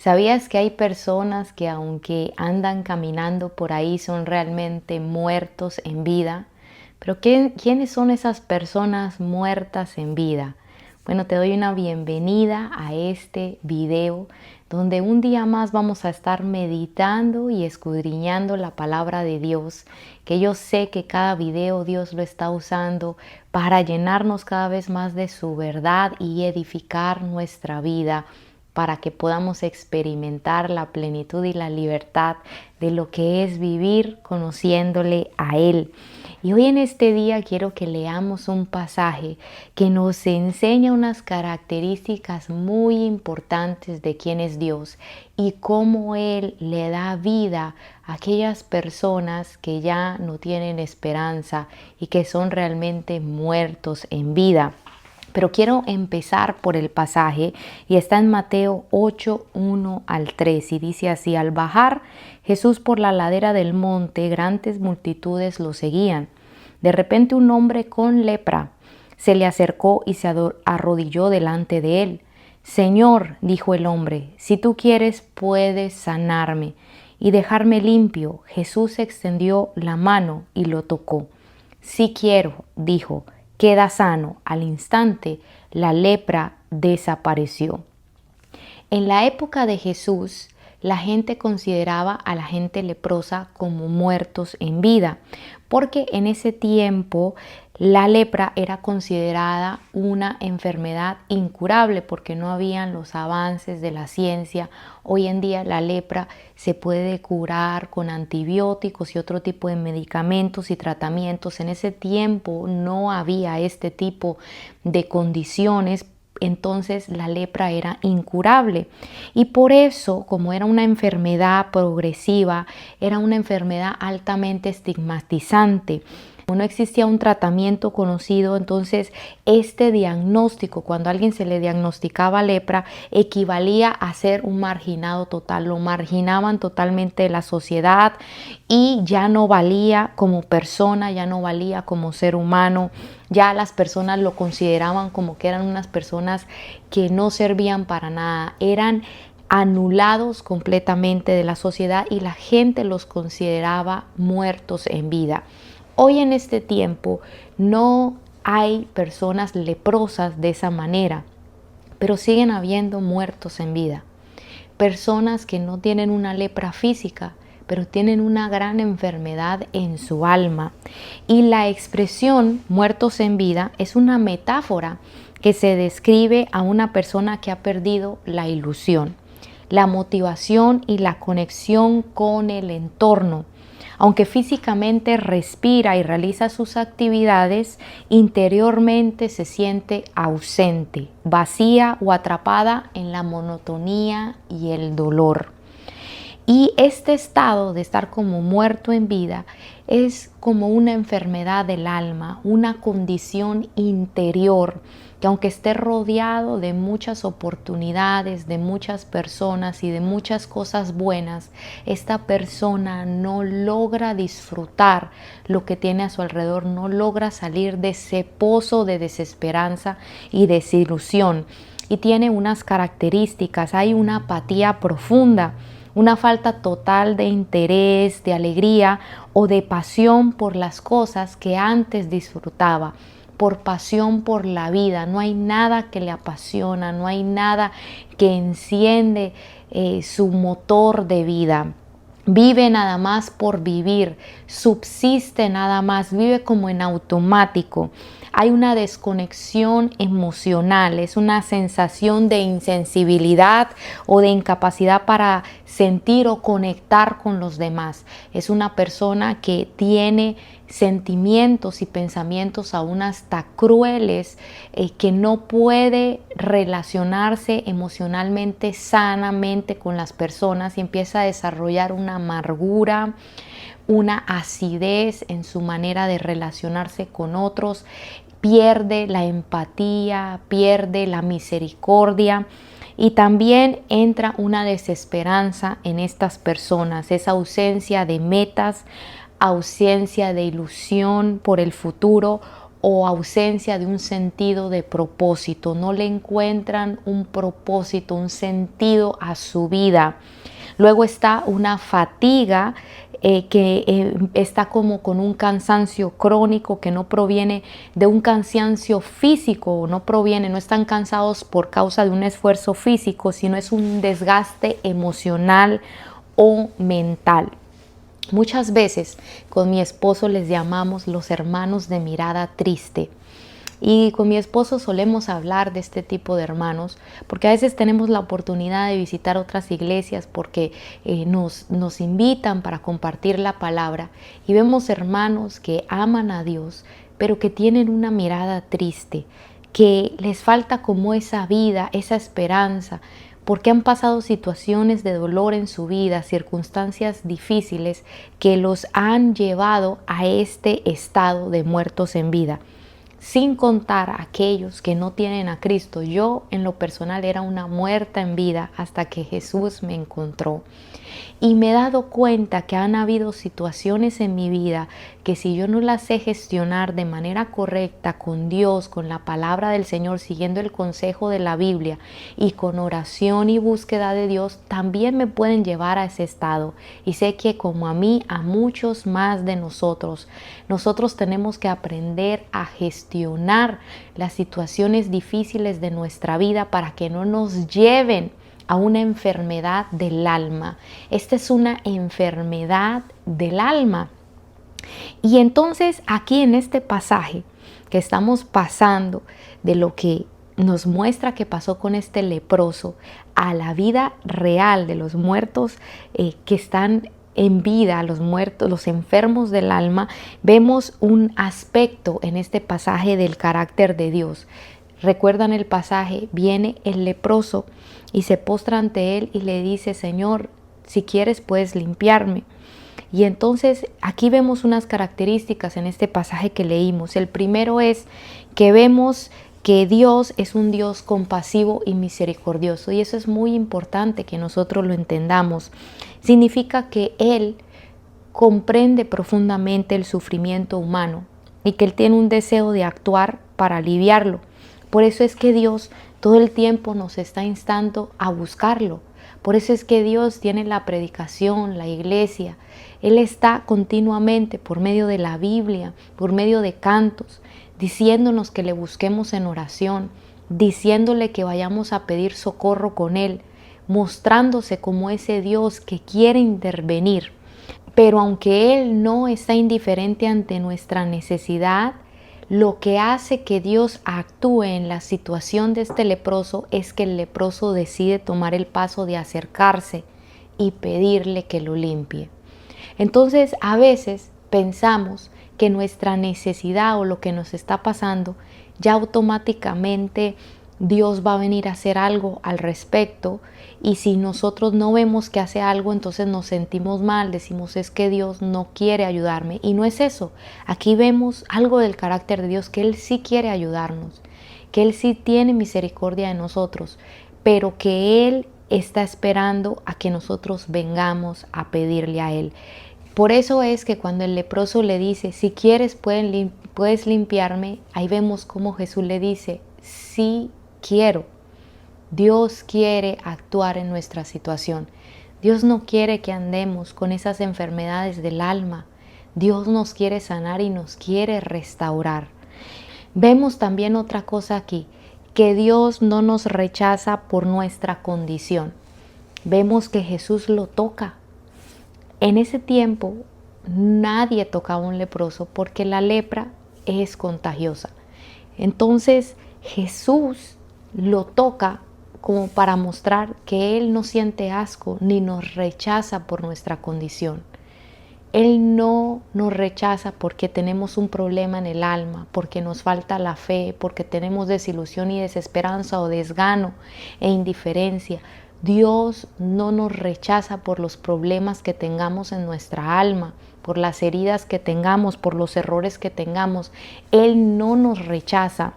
¿Sabías que hay personas que aunque andan caminando por ahí son realmente muertos en vida? Pero ¿quiénes son esas personas muertas en vida? Bueno, te doy una bienvenida a este video donde un día más vamos a estar meditando y escudriñando la palabra de Dios, que yo sé que cada video Dios lo está usando para llenarnos cada vez más de su verdad y edificar nuestra vida, para que podamos experimentar la plenitud y la libertad de lo que es vivir conociéndole a Él. Y hoy en este día quiero que leamos un pasaje que nos enseña unas características muy importantes de quién es Dios y cómo Él le da vida a aquellas personas que ya no tienen esperanza y que son realmente muertos en vida. Pero quiero empezar por el pasaje y está en Mateo 8, 1 al 3 y dice así: al bajar Jesús por la ladera del monte, grandes multitudes lo seguían. De repente un hombre con lepra se le acercó y se arrodilló delante de él. Señor, dijo el hombre, si tú quieres puedes sanarme y dejarme limpio. Jesús extendió la mano y lo tocó. Sí quiero, dijo. Queda sano. Al instante, la lepra desapareció. En la época de Jesús, la gente consideraba a la gente leprosa como muertos en vida, porque en ese tiempo la lepra era considerada una enfermedad incurable porque no habían los avances de la ciencia. Hoy en día la lepra se puede curar con antibióticos y otro tipo de medicamentos y tratamientos. En ese tiempo no había este tipo de condiciones. Entonces la lepra era incurable y por eso, como era una enfermedad progresiva, era una enfermedad altamente estigmatizante. No existía un tratamiento conocido, entonces este diagnóstico, cuando a alguien se le diagnosticaba lepra, equivalía a ser un marginado total. Lo marginaban totalmente de la sociedad y ya no valía como persona, ya no valía como ser humano. Ya las personas lo consideraban como que eran unas personas que no servían para nada, eran anulados completamente de la sociedad y la gente los consideraba muertos en vida. Hoy en este tiempo no hay personas leprosas de esa manera, pero siguen habiendo muertos en vida. Personas que no tienen una lepra física, pero tienen una gran enfermedad en su alma. Y la expresión muertos en vida es una metáfora que se describe a una persona que ha perdido la ilusión, la motivación y la conexión con el entorno. Aunque físicamente respira y realiza sus actividades, interiormente se siente ausente, vacía o atrapada en la monotonía y el dolor. Y este estado de estar como muerto en vida es como una enfermedad del alma, una condición interior que aunque esté rodeado de muchas oportunidades, de muchas personas y de muchas cosas buenas, esta persona no logra disfrutar lo que tiene a su alrededor, no logra salir de ese pozo de desesperanza y desilusión. Y tiene unas características, hay una apatía profunda, una falta total de interés, de alegría o de pasión por las cosas que antes disfrutaba, por pasión por la vida. No hay nada que le apasiona, no hay nada que enciende su motor de vida. Vive nada más por vivir, subsiste nada más, vive como en automático. Hay una desconexión emocional, es una sensación de insensibilidad o de incapacidad para sentir o conectar con los demás. Es una persona que tiene sentimientos y pensamientos aún hasta crueles, que no puede relacionarse emocionalmente sanamente con las personas y empieza a desarrollar una amargura, una acidez en su manera de relacionarse con otros, pierde la empatía, pierde la misericordia. Y también entra una desesperanza en estas personas, esa ausencia de metas, ausencia de ilusión por el futuro o ausencia de un sentido de propósito. No le encuentran un propósito, un sentido a su vida. Luego está una fatiga que está como con un cansancio crónico que no proviene de un cansancio físico, no están cansados por causa de un esfuerzo físico, sino es un desgaste emocional o mental. Muchas veces con mi esposo les llamamos los hermanos de mirada triste. Y con mi esposo solemos hablar de este tipo de hermanos porque a veces tenemos la oportunidad de visitar otras iglesias porque nos invitan para compartir la palabra y vemos hermanos que aman a Dios pero que tienen una mirada triste, que les falta como esa vida, esa esperanza, porque han pasado situaciones de dolor en su vida, circunstancias difíciles que los han llevado a este estado de muertos en vida. Sin contar a aquellos que no tienen a Cristo. Yo en lo personal era una muerta en vida hasta que Jesús me encontró. Y me he dado cuenta que han habido situaciones en mi vida que si yo no las sé gestionar de manera correcta con Dios, con la palabra del Señor, siguiendo el consejo de la Biblia y con oración y búsqueda de Dios, también me pueden llevar a ese estado. Y sé que como a mí, a muchos más de nosotros tenemos que aprender a gestionar las situaciones difíciles de nuestra vida para que no nos lleven a una enfermedad del alma. Esta es una enfermedad del alma. Y entonces aquí en este pasaje que estamos pasando de lo que nos muestra que pasó con este leproso a la vida real de los muertos que están en vida, los muertos, los enfermos del alma, vemos un aspecto en este pasaje del carácter de Dios. ¿Recuerdan el pasaje? Viene el leproso y se postra ante él y le dice: Señor, si quieres puedes limpiarme. Y entonces aquí vemos unas características en este pasaje que leímos. El primero es que vemos que Dios es un Dios compasivo y misericordioso, y eso es muy importante que nosotros lo entendamos. Significa que Él comprende profundamente el sufrimiento humano y que Él tiene un deseo de actuar para aliviarlo. Por eso es que Dios todo el tiempo nos está instando a buscarlo. Por eso es que Dios tiene la predicación, la iglesia. Él está continuamente por medio de la Biblia, por medio de cantos, diciéndonos que le busquemos en oración, diciéndole que vayamos a pedir socorro con Él, mostrándose como ese Dios que quiere intervenir. Pero aunque Él no está indiferente ante nuestra necesidad, lo que hace que Dios actúe en la situación de este leproso es que el leproso decide tomar el paso de acercarse y pedirle que lo limpie. Entonces, a veces pensamos que nuestra necesidad o lo que nos está pasando, ya automáticamente Dios va a venir a hacer algo al respecto, y si nosotros no vemos que hace algo, entonces nos sentimos mal, decimos es que Dios no quiere ayudarme, y no es eso. Aquí vemos algo del carácter de Dios, que Él sí quiere ayudarnos, que Él sí tiene misericordia de nosotros, pero que Él está esperando a que nosotros vengamos a pedirle a Él. Por eso es que cuando el leproso le dice, si quieres puedes limpiarme, ahí vemos cómo Jesús le dice, sí quiero. Dios quiere actuar en nuestra situación. Dios no quiere que andemos con esas enfermedades del alma. Dios nos quiere sanar y nos quiere restaurar. Vemos también otra cosa aquí, que Dios no nos rechaza por nuestra condición. Vemos que Jesús lo toca. En ese tiempo nadie tocaba a un leproso porque la lepra es contagiosa. Entonces Jesús lo toca como para mostrar que Él no siente asco ni nos rechaza por nuestra condición. Él no nos rechaza porque tenemos un problema en el alma, porque nos falta la fe, porque tenemos desilusión y desesperanza o desgano e indiferencia. Dios no nos rechaza por los problemas que tengamos en nuestra alma, por las heridas que tengamos, por los errores que tengamos. Él no nos rechaza.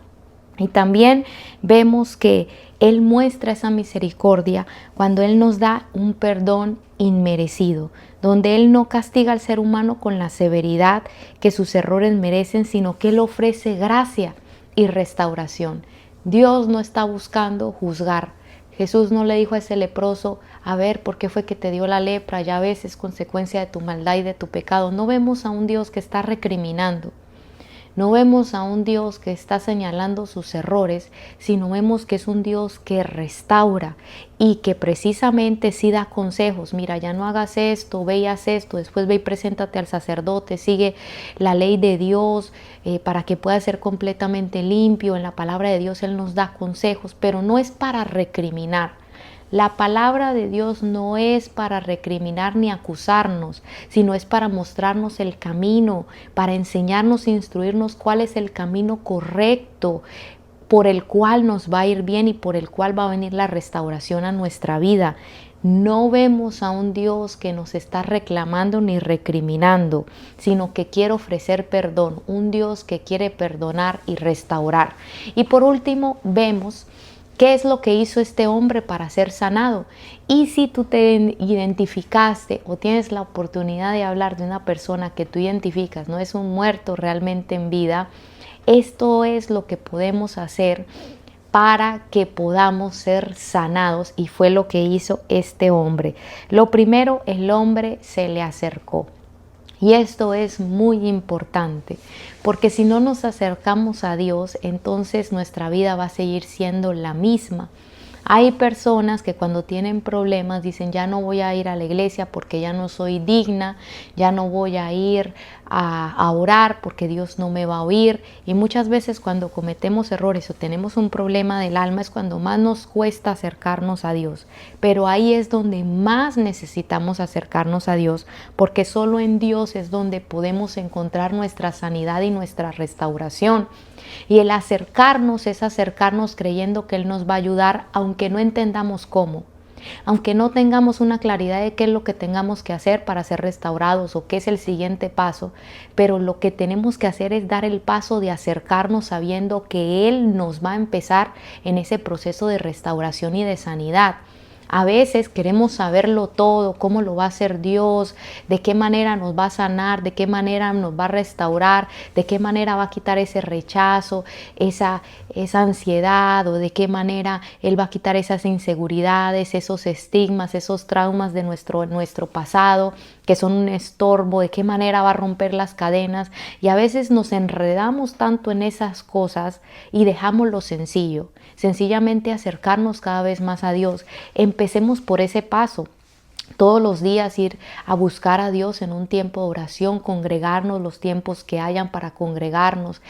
Y también vemos que Él muestra esa misericordia cuando Él nos da un perdón inmerecido, donde Él no castiga al ser humano con la severidad que sus errores merecen, sino que Él ofrece gracia y restauración. Dios no está buscando juzgar. Jesús no le dijo a ese leproso, a ver, ¿por qué fue que te dio la lepra? Ya ves, es consecuencia de tu maldad y de tu pecado. No vemos a un Dios que está recriminando. No vemos a un Dios que está señalando sus errores, sino vemos que es un Dios que restaura y que precisamente sí da consejos. Mira, ya no hagas esto, ve y haz esto, después ve y preséntate al sacerdote, sigue la ley de Dios para que puedas ser completamente limpio. En la palabra de Dios Él nos da consejos, pero no es para recriminar. La palabra de Dios no es para recriminar ni acusarnos, sino es para mostrarnos el camino, para enseñarnos e instruirnos cuál es el camino correcto por el cual nos va a ir bien y por el cual va a venir la restauración a nuestra vida. No vemos a un Dios que nos está reclamando ni recriminando, sino que quiere ofrecer perdón, un Dios que quiere perdonar y restaurar. Y por último, vemos ¿qué es lo que hizo este hombre para ser sanado? Y si tú te identificaste o tienes la oportunidad de hablar de una persona que tú identificas, no es un muerto realmente en vida, esto es lo que podemos hacer para que podamos ser sanados, y fue lo que hizo este hombre. Lo primero, el hombre se le acercó. Y esto es muy importante, porque si no nos acercamos a Dios, entonces nuestra vida va a seguir siendo la misma. Hay personas que cuando tienen problemas dicen, ya no voy a ir a la iglesia porque ya no soy digna, ya no voy a ir a orar porque Dios no me va a oír. Y muchas veces cuando cometemos errores o tenemos un problema del alma es cuando más nos cuesta acercarnos a Dios. Pero ahí es donde más necesitamos acercarnos a Dios, porque solo en Dios es donde podemos encontrar nuestra sanidad y nuestra restauración. Y el acercarnos es acercarnos creyendo que Él nos va a ayudar, aunque no entendamos cómo. Aunque no tengamos una claridad de qué es lo que tengamos que hacer para ser restaurados o qué es el siguiente paso, pero lo que tenemos que hacer es dar el paso de acercarnos sabiendo que Él nos va a empezar en ese proceso de restauración y de sanidad. A veces queremos saberlo todo, cómo lo va a hacer Dios, de qué manera nos va a sanar, de qué manera nos va a restaurar, de qué manera va a quitar ese rechazo, esa ansiedad, o de qué manera Él va a quitar esas inseguridades, esos estigmas, esos traumas de nuestro pasado que son un estorbo, de qué manera va a romper las cadenas. Y a veces nos enredamos tanto en esas cosas y dejamos lo sencillo, sencillamente acercarnos cada vez más a Dios. Empecemos por ese paso. Todos los días ir a buscar a Dios en un tiempo de oración, congregarnos los tiempos que hayan para congregarnos,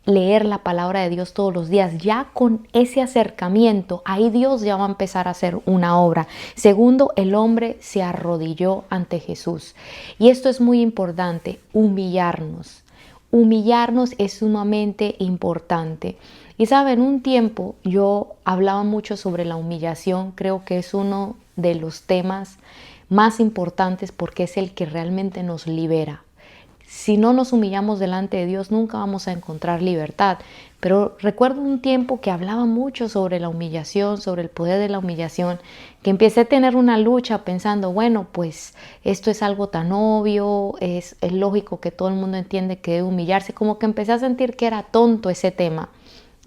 leer la palabra de Dios todos los días. Ya con ese acercamiento, ahí Dios ya va a empezar a hacer una obra. Segundo, el hombre se arrodilló ante Jesús. Y esto es muy importante, humillarnos. Humillarnos es sumamente importante. Y saben, un tiempo yo hablaba mucho sobre la humillación. Creo que es uno de los temas más importantes porque es el que realmente nos libera. Si no nos humillamos delante de Dios, nunca vamos a encontrar libertad. Pero recuerdo un tiempo que hablaba mucho sobre la humillación, sobre el poder de la humillación, que empecé a tener una lucha pensando, bueno, pues esto es algo tan obvio, es lógico que todo el mundo entiende que debe humillarse, como que empecé a sentir que era tonto ese tema,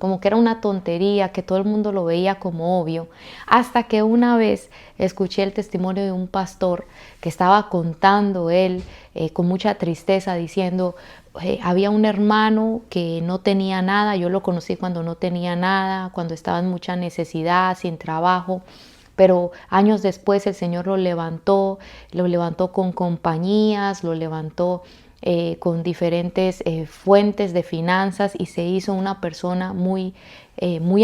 como que era una tontería, que todo el mundo lo veía como obvio, hasta que una vez escuché el testimonio de un pastor que estaba contando él con mucha tristeza, diciendo, había un hermano que no tenía nada, yo lo conocí cuando no tenía nada, cuando estaba en mucha necesidad, sin trabajo, pero años después el Señor lo levantó con compañías, lo levantó con diferentes fuentes de finanzas y se hizo una persona muy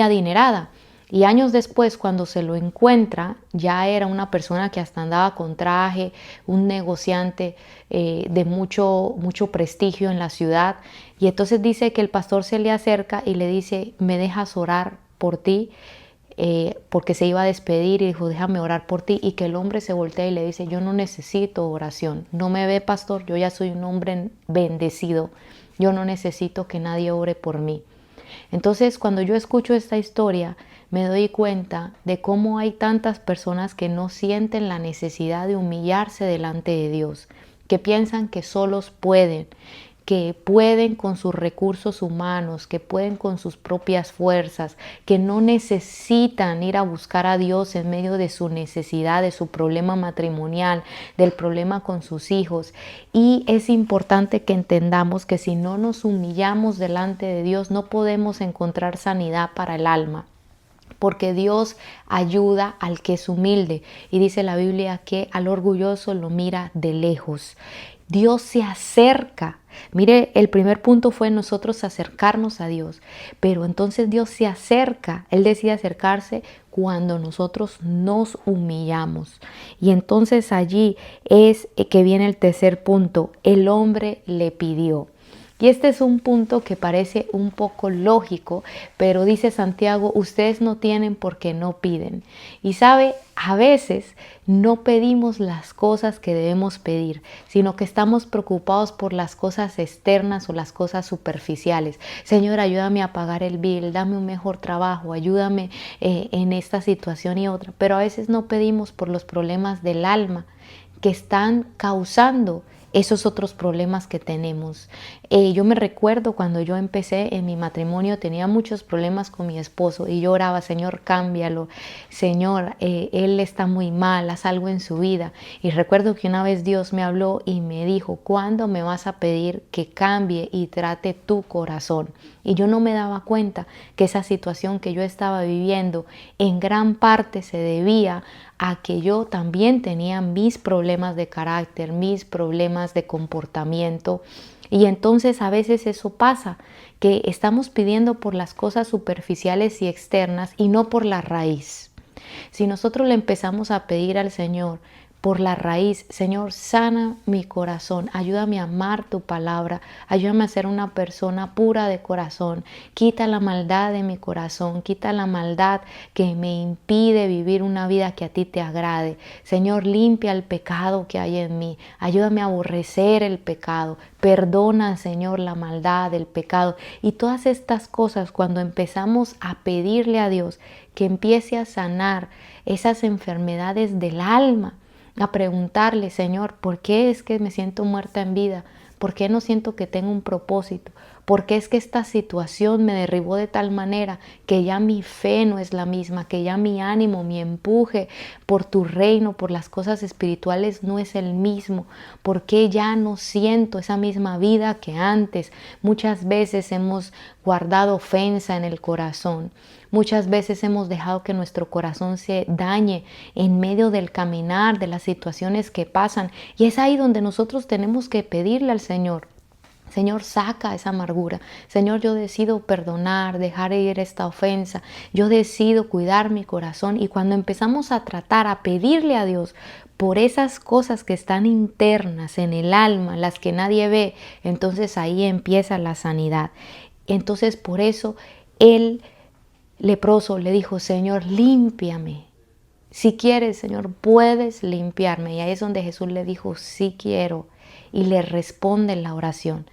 adinerada. Y años después, cuando se lo encuentra, ya era una persona que hasta andaba con traje, un negociante de mucho prestigio en la ciudad. Y entonces dice que el pastor se le acerca y le dice, ¿me dejas orar por ti? Porque se iba a despedir y dijo, déjame orar por ti, y que el hombre se voltea y le dice, yo no necesito oración, no me ve, pastor, yo ya soy un hombre bendecido, yo no necesito que nadie ore por mí. Entonces, cuando yo escucho esta historia, me doy cuenta de cómo hay tantas personas que no sienten la necesidad de humillarse delante de Dios, que piensan que solos pueden, que pueden con sus recursos humanos, que pueden con sus propias fuerzas, que no necesitan ir a buscar a Dios en medio de su necesidad, de su problema matrimonial, del problema con sus hijos. Y es importante que entendamos que si no nos humillamos delante de Dios, no podemos encontrar sanidad para el alma. Porque Dios ayuda al que es humilde. Y dice la Biblia que al orgulloso lo mira de lejos. Dios se acerca. Mire, el primer punto fue nosotros acercarnos a Dios. Pero entonces Dios se acerca. Él decide acercarse cuando nosotros nos humillamos. Y entonces allí es que viene el tercer punto. El hombre le pidió. Y este es un punto que parece un poco lógico, pero dice Santiago, ustedes no tienen porque no piden. Y sabe, a veces no pedimos las cosas que debemos pedir, sino que estamos preocupados por las cosas externas o las cosas superficiales. Señor, ayúdame a pagar el bill, dame un mejor trabajo, ayúdame en esta situación y otra. Pero a veces no pedimos por los problemas del alma que están causando esos otros problemas que tenemos. Yo me recuerdo cuando yo empecé en mi matrimonio, tenía muchos problemas con mi esposo y yo oraba, Señor, cámbialo, Señor, él está muy mal, haz algo en su vida. Y recuerdo que una vez Dios me habló y me dijo, ¿cuándo me vas a pedir que cambie y trate tu corazón? Y yo no me daba cuenta que esa situación que yo estaba viviendo en gran parte se debía a que yo también tenía mis problemas de carácter, mis problemas de comportamiento. Y entonces a veces eso pasa, que estamos pidiendo por las cosas superficiales y externas y no por la raíz. Si nosotros le empezamos a pedir al Señor por la raíz, Señor, sana mi corazón, ayúdame a amar tu palabra, ayúdame a ser una persona pura de corazón, quita la maldad de mi corazón, quita la maldad que me impide vivir una vida que a ti te agrade. Señor, limpia el pecado que hay en mí, ayúdame a aborrecer el pecado, perdona, Señor, la maldad, el pecado y todas estas cosas. Cuando empezamos a pedirle a Dios que empiece a sanar esas enfermedades del alma, a preguntarle, Señor, ¿por qué es que me siento muerta en vida? ¿Por qué no siento que tengo un propósito? ¿Por qué es que esta situación me derribó de tal manera que ya mi fe no es la misma, que ya mi ánimo, mi empuje por tu reino, por las cosas espirituales no es el mismo? ¿Por qué ya no siento esa misma vida que antes? Muchas veces hemos guardado ofensa en el corazón. Muchas veces hemos dejado que nuestro corazón se dañe en medio del caminar, de las situaciones que pasan. Y es ahí donde nosotros tenemos que pedirle al Señor. Señor, saca esa amargura. Señor, yo decido perdonar, dejar ir esta ofensa. Yo decido cuidar mi corazón. Y cuando empezamos a tratar, a pedirle a Dios por esas cosas que están internas en el alma, las que nadie ve, entonces ahí empieza la sanidad. Entonces por eso el leproso le dijo, Señor, límpiame. Si quieres, Señor, puedes limpiarme. Y ahí es donde Jesús le dijo, sí quiero. Y le responde la oración.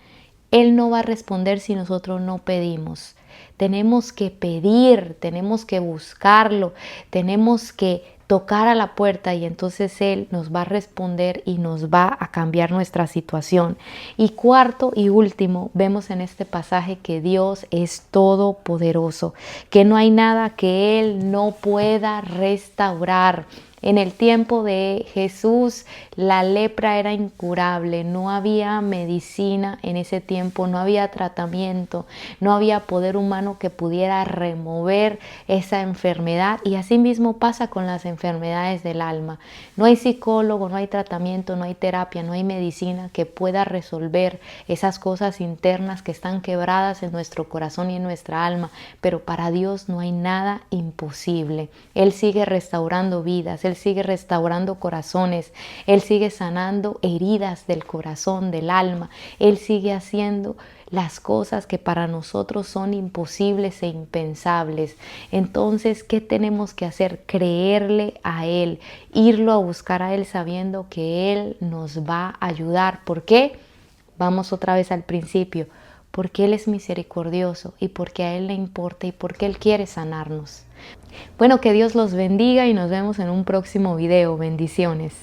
Él no va a responder si nosotros no pedimos. Tenemos que pedir, tenemos que buscarlo, tenemos que tocar a la puerta y entonces Él nos va a responder y nos va a cambiar nuestra situación. Y cuarto y último, vemos en este pasaje que Dios es todopoderoso, que no hay nada que Él no pueda restaurar. En el tiempo de Jesús la lepra era incurable, no había medicina en ese tiempo, no había tratamiento, no había poder humano que pudiera remover esa enfermedad y así mismo pasa con las enfermedades del alma. No hay psicólogo, no hay tratamiento, no hay terapia, no hay medicina que pueda resolver esas cosas internas que están quebradas en nuestro corazón y en nuestra alma, pero para Dios no hay nada imposible. Él sigue restaurando vidas, Él sigue restaurando corazones, Él sigue sanando heridas del corazón, del alma. Él sigue haciendo las cosas que para nosotros son imposibles e impensables. Entonces, ¿qué tenemos que hacer? Creerle a Él, irlo a buscar a Él sabiendo que Él nos va a ayudar. ¿Por qué? Vamos otra vez al principio. porque Él es misericordioso y porque a Él le importa y porque Él quiere sanarnos. Bueno, que Dios los bendiga y nos vemos en un próximo video. Bendiciones.